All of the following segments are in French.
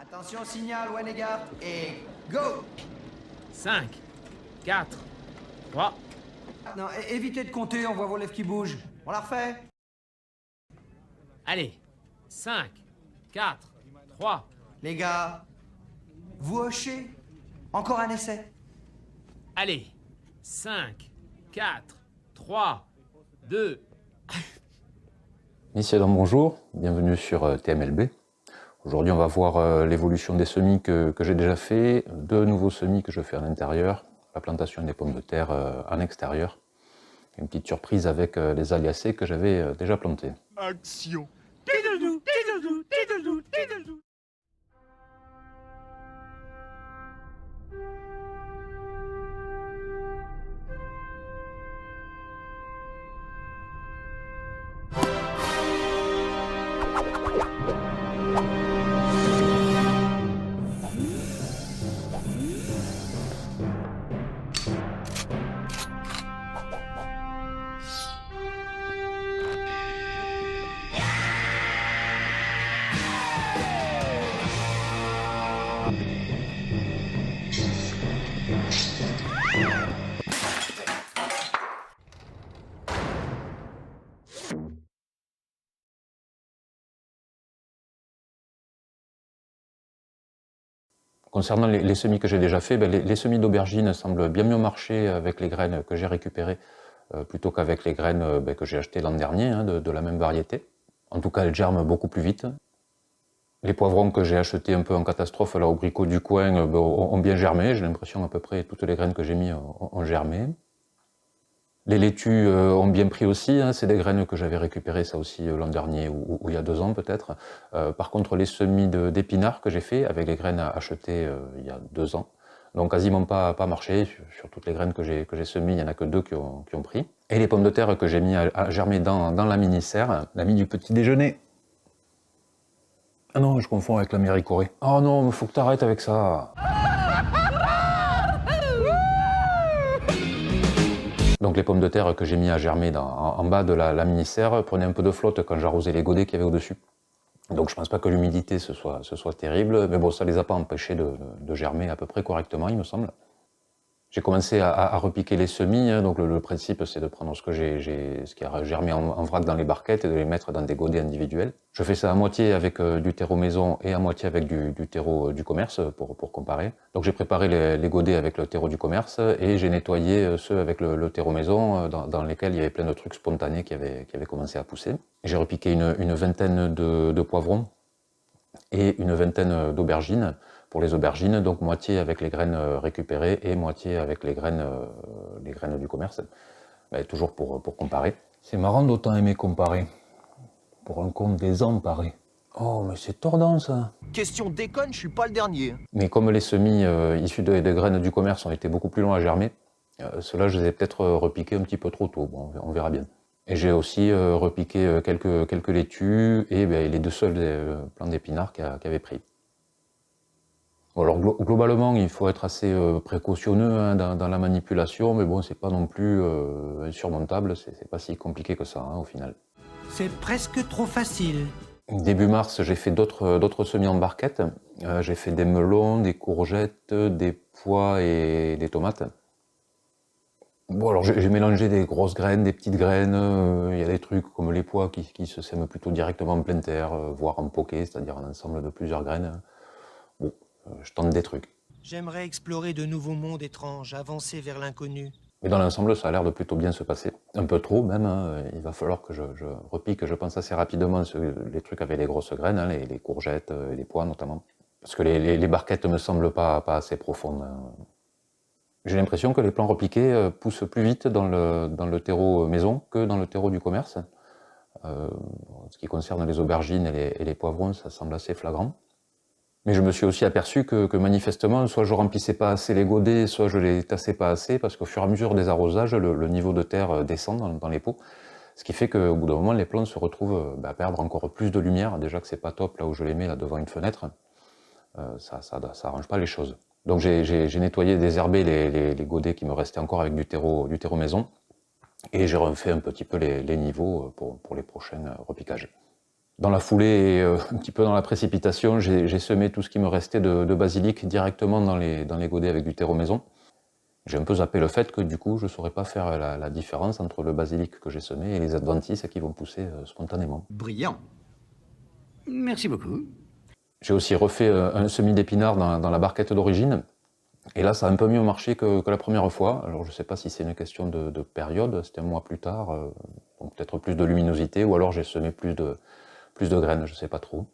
Attention, signal, Wenegard, et go! 5, 4, 3. Non, évitez de compter, on voit vos lèvres qui bougent. On la refait? Allez, 5, 4, 3. Les gars, vous hochez? Encore un essai? Allez, 5, 4, 3, 2. Messieurs, dames, bonjour, bienvenue sur TMLB. Aujourd'hui, on va voir l'évolution des semis que j'ai déjà fait, deux nouveaux semis que je fais à l'intérieur, la plantation des pommes de terre en extérieur, une petite surprise avec les aliacées que j'avais déjà plantées. Action. Concernant les semis que j'ai déjà fait, les semis d'aubergine semblent bien mieux marcher avec les graines que j'ai récupérées plutôt qu'avec les graines que j'ai achetées l'an dernier, de la même variété. En tout cas, elles germent beaucoup plus vite. Les poivrons que j'ai achetés un peu en catastrophe là, au bricot du coin ont bien germé. J'ai l'impression à peu près toutes les graines que j'ai mis ont germé. Les laitues ont bien pris aussi, c'est des graines que j'avais récupérées ça aussi l'an dernier ou il y a 2 ans peut-être. Par contre les semis d'épinards que j'ai fait avec les graines achetées il y a 2 ans, n'ont quasiment pas marché. Sur toutes les graines que j'ai semées, il n'y en a que 2 qui ont pris. Et les pommes de terre que j'ai mis à germer dans la mini-serre, l'ami du petit déjeuner. Ah non, je confonds avec la Méricorée. Oh non, mais faut que t'arrêtes avec ça. Donc les pommes de terre que j'ai mis à germer en bas de la mini-serre prenaient un peu de flotte quand j'arrosais les godets qu'il y avait au-dessus. Donc je pense pas que l'humidité ce soit terrible, mais bon, ça les a pas empêchés de germer à peu près correctement, il me semble. J'ai commencé à repiquer les semis, donc le principe c'est de prendre ce qui a germé en vrac dans les barquettes et de les mettre dans des godets individuels. Je fais ça à moitié avec du terreau maison et à moitié avec du terreau du commerce pour comparer. Donc j'ai préparé les godets avec le terreau du commerce et j'ai nettoyé ceux avec le terreau maison dans lesquels il y avait plein de trucs spontanés qui avaient commencé à pousser. J'ai repiqué une vingtaine de poivrons et une vingtaine d'aubergines. Pour les aubergines, donc moitié avec les graines récupérées et moitié avec les graines du commerce. Mais toujours pour comparer. C'est marrant d'autant aimer comparer. Pour un compte désemparé. Oh, mais c'est tordant ça. Question déconne, je suis pas le dernier. Mais comme les semis issus des graines du commerce ont été beaucoup plus longs à germer, ceux-là je les ai peut-être repiqués un petit peu trop tôt. Bon, on verra bien. Et j'ai aussi repiqué quelques laitues et les 2 seuls plants d'épinards qui avaient pris. Alors globalement, il faut être assez précautionneux dans la manipulation, mais bon, c'est pas non plus insurmontable, c'est pas si compliqué que ça au final. C'est presque trop facile. Début mars, j'ai fait d'autres semis en barquette. J'ai fait des melons, des courgettes, des pois et des tomates. Bon, alors j'ai mélangé des grosses graines, des petites graines. Il y a des trucs comme les pois qui se sèment plutôt directement en pleine terre, voire en poquet, c'est-à-dire un ensemble de plusieurs graines. Bon, je tente des trucs. J'aimerais explorer de nouveaux mondes étranges, avancer vers l'inconnu. Mais dans l'ensemble, ça a l'air de plutôt bien se passer. Un peu trop même, il va falloir que je repique, je pense assez rapidement, les trucs avec les grosses graines, les courgettes et les pois notamment. Parce que les barquettes me semblent pas assez profondes. J'ai l'impression que les plants repiqués poussent plus vite dans le terreau maison que dans le terreau du commerce. Ce qui concerne les aubergines et les poivrons, ça semble assez flagrant. Mais je me suis aussi aperçu que manifestement, soit je remplissais pas assez les godets, soit je les tassais pas assez, parce qu'au fur et à mesure des arrosages, le niveau de terre descend dans les pots. Ce qui fait qu'au bout d'un moment, les plantes se retrouvent à perdre encore plus de lumière. Déjà que c'est pas top là où je les mets, là devant une fenêtre, ça arrange pas les choses. Donc j'ai nettoyé, désherbé les godets qui me restaient encore avec du terreau maison, et j'ai refait un petit peu les niveaux pour les prochains repiquages. Dans la foulée et un petit peu dans la précipitation, j'ai semé tout ce qui me restait de basilic directement dans les godets avec du terreau maison. J'ai un peu zappé le fait que du coup, je ne saurais pas faire la différence entre le basilic que j'ai semé et les adventices qui vont pousser spontanément. Brillant. Merci beaucoup. J'ai aussi refait un semis d'épinards dans la barquette d'origine. Et là, ça a un peu mieux marché que la première fois. Alors, je ne sais pas si c'est une question de période, c'était un mois plus tard, donc peut-être plus de luminosité, ou alors j'ai semé plus de graines, je ne sais pas trop.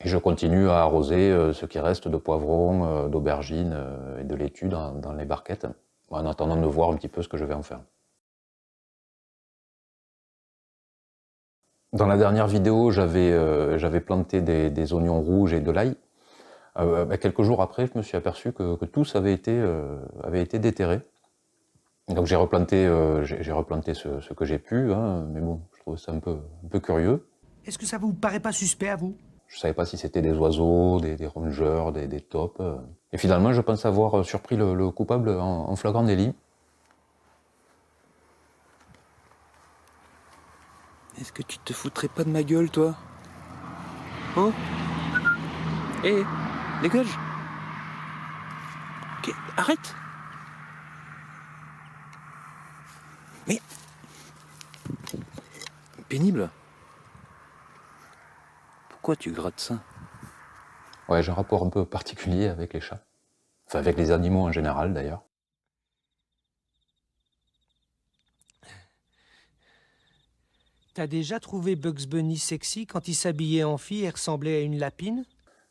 Et je continue à arroser ce qui reste de poivrons, d'aubergines et de laitue dans les barquettes, en attendant de voir un petit peu ce que je vais en faire. Dans la dernière vidéo, j'avais planté des oignons rouges et de l'ail. Quelques jours après, je me suis aperçu que tous avaient été déterrés. Donc j'ai replanté ce que j'ai pu, hein, mais bon, je trouve ça un peu curieux. Est-ce que ça vous paraît pas suspect à vous? Je ne savais pas si c'était des oiseaux, des rongeurs, des taupes. Et finalement, je pense avoir surpris le coupable en flagrant délit. Est-ce que tu te foutrais pas de ma gueule, toi? Oh? Hé, dégage! Ok, arrête! Mais... Pénible. Pourquoi tu grattes ça? Ouais, j'ai un rapport un peu particulier avec les chats. Enfin, avec les animaux en général, d'ailleurs. T'as déjà trouvé Bugs Bunny sexy quand il s'habillait en fille et ressemblait à une lapine?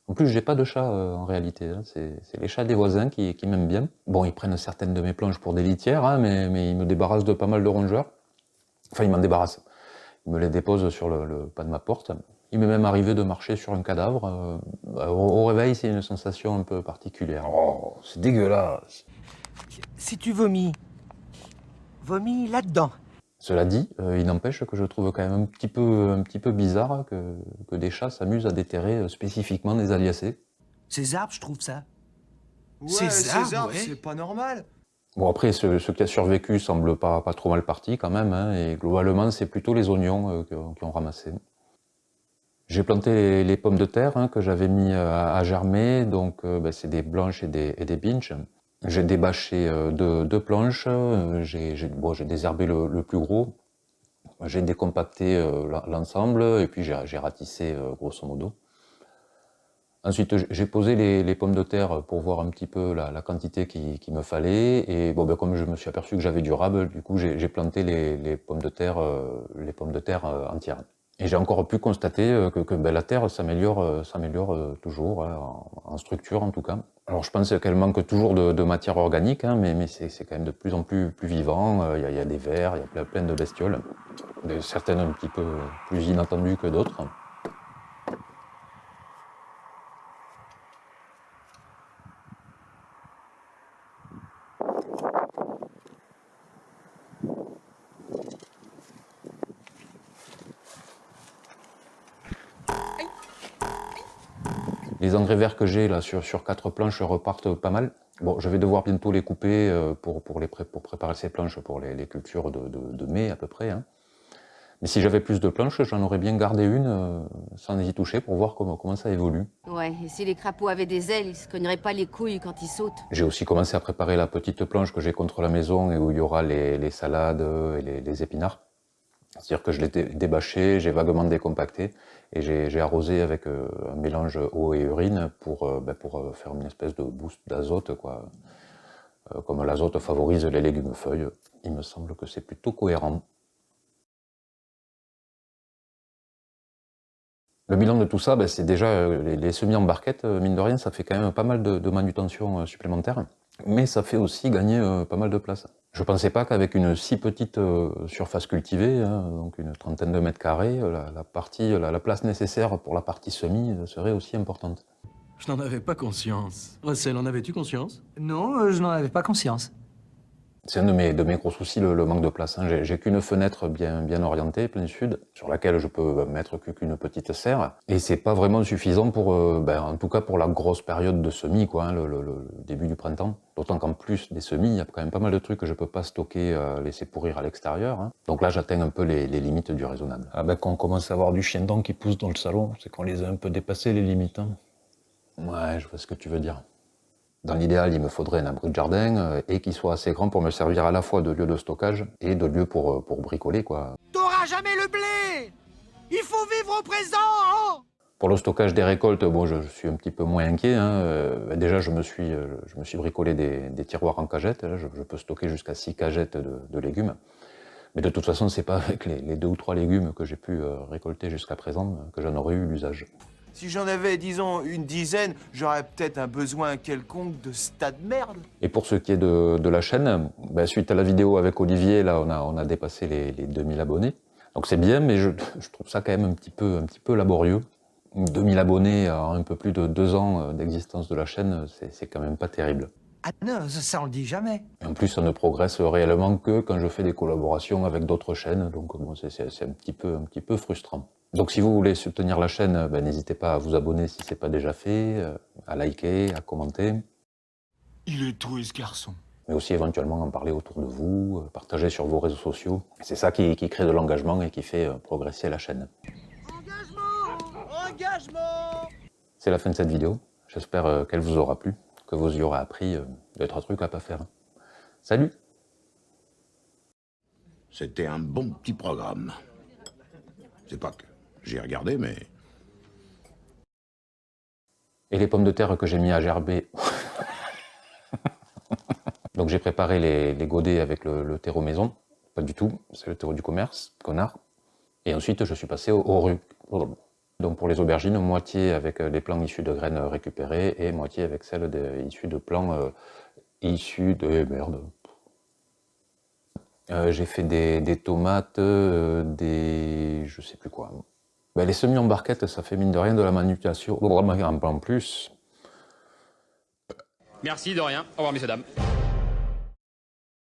En plus, j'ai pas de chat en réalité, hein. C'est les chats des voisins qui m'aiment bien. Bon, ils prennent certaines de mes planches pour des litières, hein, mais ils me débarrassent de pas mal de rongeurs. Enfin, ils m'en débarrassent. Ils me les déposent sur le pas de ma porte. Il m'est même arrivé de marcher sur un cadavre. Au réveil, c'est une sensation un peu particulière. Oh, c'est dégueulasse. Si tu vomis, vomis là-dedans. Cela dit, il n'empêche que je trouve quand même un petit peu bizarre que des chats s'amusent à déterrer spécifiquement des aliacées. Ces arbres, je trouve ça. Ouais, Ces arbres, ouais. c'est pas normal. Bon, après, ce qui a survécu semble pas trop mal parti quand même, hein, et globalement, c'est plutôt les oignons qui ont ramassé. J'ai planté les pommes de terre que j'avais mis à germer, donc c'est des blanches et des binches. J'ai débâché deux planches, j'ai désherbé le plus gros, j'ai décompacté l'ensemble et puis j'ai ratissé grosso modo. Ensuite, j'ai posé les pommes de terre pour voir un petit peu la quantité qu'il me fallait. Et bon, comme je me suis aperçu que j'avais du rable, du coup, j'ai planté les pommes de terre entières. Et j'ai encore pu constater que la terre s'améliore toujours, hein, en structure en tout cas. Alors je pense qu'elle manque toujours de matière organique, hein, mais c'est quand même de plus en plus vivant. Il y a des vers, il y a plein de bestioles, certaines un petit peu plus inattendues que d'autres. Les engrais verts que j'ai là sur 4 planches repartent pas mal. Bon, je vais devoir bientôt les couper pour préparer ces planches pour les cultures de mai à peu près, hein. Mais si j'avais plus de planches, j'en aurais bien gardé une sans y toucher pour voir comment ça évolue. Ouais, et si les crapauds avaient des ailes, ils se cogneraient pas les couilles quand ils sautent. J'ai aussi commencé à préparer la petite planche que j'ai contre la maison et où il y aura les salades et les épinards. C'est-à-dire que je l'ai débâché, j'ai vaguement décompacté et j'ai arrosé avec un mélange eau et urine pour faire une espèce de boost d'azote, quoi. Comme l'azote favorise les légumes-feuilles, il me semble que c'est plutôt cohérent. Le bilan de tout ça, c'est déjà les semis en barquette, mine de rien, ça fait quand même pas mal de manutention supplémentaire, mais ça fait aussi gagner pas mal de place. Je ne pensais pas qu'avec une si petite surface cultivée, hein, donc une trentaine de mètres carrés, la place nécessaire pour la partie semis serait aussi importante. Je n'en avais pas conscience. Russell, en avais-tu conscience? Non, je n'en avais pas conscience. C'est un de mes gros soucis, le manque de place. Hein. J'ai qu'une fenêtre bien orientée, plein sud, sur laquelle je peux mettre qu'une petite serre. Et c'est pas vraiment suffisant pour, en tout cas pour la grosse période de semis, quoi, hein, le début du printemps. D'autant qu'en plus des semis, il y a quand même pas mal de trucs que je peux pas stocker, laisser pourrir à l'extérieur. Hein. Donc là, j'atteins un peu les limites du raisonnable. Ah ben, quand on commence à avoir du chien dent qui pousse dans le salon, c'est qu'on les a un peu dépassés, les limites. Hein. Ouais, je vois ce que tu veux dire. Dans l'idéal, il me faudrait un abri de jardin et qu'il soit assez grand pour me servir à la fois de lieu de stockage et de lieu pour bricoler, quoi. T'auras jamais le blé! Il faut vivre au présent, hein! Pour le stockage des récoltes, bon, je suis un petit peu moins inquiet. Hein. Déjà, je me suis bricolé des tiroirs en cagettes. Là, je peux stocker jusqu'à 6 cagettes de légumes. Mais de toute façon, c'est pas avec les 2 ou 3 légumes que j'ai pu récolter jusqu'à présent que j'en aurais eu l'usage. Si j'en avais, disons, une dizaine, j'aurais peut-être un besoin quelconque de ce tas de merde. Et pour ce qui est de la chaîne, suite à la vidéo avec Olivier, là, on a dépassé les 2000 abonnés. Donc c'est bien, mais je trouve ça quand même un petit peu laborieux. 2000 abonnés en un peu plus de 2 ans d'existence de la chaîne, c'est quand même pas terrible. Ah non, ça on le dit jamais. Et en plus, ça ne progresse réellement que quand je fais des collaborations avec d'autres chaînes, donc bon, c'est un petit peu frustrant. Donc si vous voulez soutenir la chaîne, n'hésitez pas à vous abonner si ce n'est pas déjà fait, à liker, à commenter. Il est doué ce garçon. Mais aussi éventuellement en parler autour de vous, partager sur vos réseaux sociaux. C'est ça qui crée de l'engagement et qui fait progresser la chaîne. Engagement! C'est la fin de cette vidéo. J'espère qu'elle vous aura plu, que vous y aurez appris 2-3 trucs à pas faire. Salut! C'était un bon petit programme. C'est pas que j'ai regardé, mais... Et les pommes de terre que j'ai mis à gerber. Donc j'ai préparé les godets avec le terreau maison. Pas du tout, c'est le terreau du commerce, connard. Et ensuite je suis passé au rue. Donc pour les aubergines, moitié avec les plants issus de graines récupérées et moitié avec celles issues de plants issus de... merde. J'ai fait des tomates, je sais plus quoi. Les semis en barquette, ça fait mine de rien de la manutention. En plus. Merci de rien. Au revoir, messieurs, dames.